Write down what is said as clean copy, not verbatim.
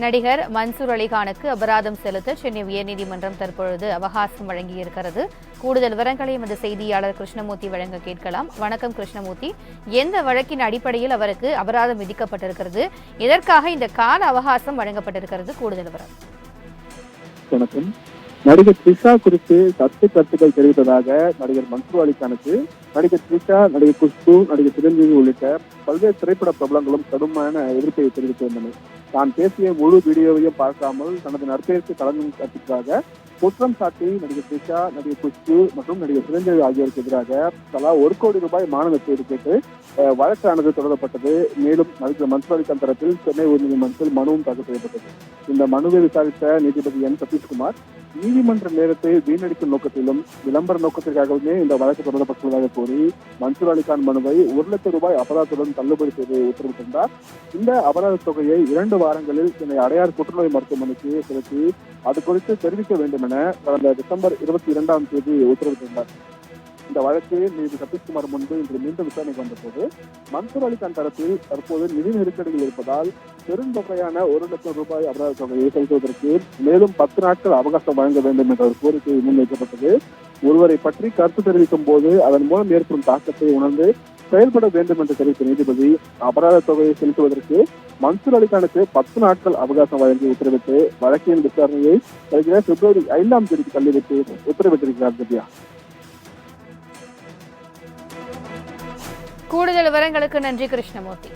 நடிகர் மன்சூர் அலிகானுக்கு அபராதம் செலுத்த சென்னை உயர்நீதிமன்றம் தற்பொழுது அவகாசம் வழங்கியிருக்கிறது. கூடுதல் விவரங்களை எமது செய்தியாளர் கிருஷ்ணமூர்த்தி வழங்க கேட்கலாம். வணக்கம் கிருஷ்ணமூர்த்தி, எந்த வழக்கின் அடிப்படையில் அவருக்கு அபராதம் விதிக்கப்பட்டிருக்கிறது, எதற்காக இந்த கால அவகாசம் வழங்கப்பட்டிருக்கிறது? கூடுதல் விவரம். வணக்கம். நடிகர் த்ரிஷா குறித்து கருத்துக்கள் தெரிவித்ததாக நடிகர் மன்சூர் அலிகானுக்கு நடிகர் த்ரிஷா, நடிகர் குஷ்பு, நடிகர் சிரஞ்சீவி உள்ளிட்ட பல்வேறு திரைப்பட பிரபலங்களும் கடுமையான எதிர்ப்பை தெரிவித்து வந்தனர். தான் பேசிய முழு வீடியோவையும் பார்க்காமல் தனது நற்பெயருக்கு களங்கம் கற்பித்ததாக குற்றம் சாட்டி நடிகர் த்ரிஷா, நடிகர் குஷ்பு மற்றும் நடிகர் சிரஞ்சீவி ஆகியோருக்கு எதிராக தலா 1 கோடி ரூபாய் மான நஷ்டஈடு கேட்டு வழக்கானது தொடரப்பட்டது. மேலும் நடிகர் மன்சூர் அலிகான் தரப்பில் சென்னை உயர்நீதிமன்றத்தில் மனுவும் தாக்கல் செய்யப்பட்டது. இந்த மனுவை விசாரித்த நீதிபதி என் சதீஷ்குமார், நீதிமன்ற நேரத்தை வீணடிக்கும் நோக்கத்திலும் விளம்பர நோக்கத்திற்காகவே இந்த வழக்கு தொடரப்பட்டுள்ளதாக கூறி மன்சூர் அலிகான் மனுவை 1 லட்சம் ரூபாய் அபராதத்துடன் தள்ளுபடி செய்து உத்தரவிட்டிருந்தார். இந்த அபராத தொகையை 2 வாரங்களில் சென்னை அடையார் புற்றுநோய் மருத்துவமனைக்கு செலுத்தி அது குறித்து தெரிவிக்க வேண்டும் என கடந்த டிசம்பர் 22ஆம் தேதி உத்தரவிட்டிருந்தார். இந்த வழக்கு நீதிபதி சதீஷ்குமார் முன்பு இன்று மீண்டும் விசாரணைக்கு வந்தபோது மன்சூர் அலிகான் தரப்பில் தற்போது நிதி நெருக்கடியில் இருப்பதால் பெருந்தொகையான 1 லட்சம் ரூபாய் அபராத தொகையை செலுத்துவதற்கு மேலும் 10 நாட்கள் அவகாசம் வழங்க வேண்டும் என்ற ஒரு கோரிக்கை முன்வைக்கப்பட்டது. ஒருவரை பற்றி கருத்து தெரிவிக்கும் போது அதன் மூலம் ஏற்படும் தாக்கத்தை உணர்ந்து செயல்பட வேண்டும் என்று தெரிவித்த நீதிபதி அபராத தொகையை செலுத்துவதற்கு மன்சூர் அலிகானுக்கு 10 நாட்கள் அவகாசம் வழங்கி உத்தரவிட்டு வழக்கின் விசாரணையை வருகிற பிப்ரவரி 5ஆம் தேதிக்கு தள்ளிவிட்டு உத்தரவிட்டிருக்கிறார். திவ்யா, கூடுதல் விவரங்களுக்கு நன்றி கிருஷ்ணமூர்த்தி.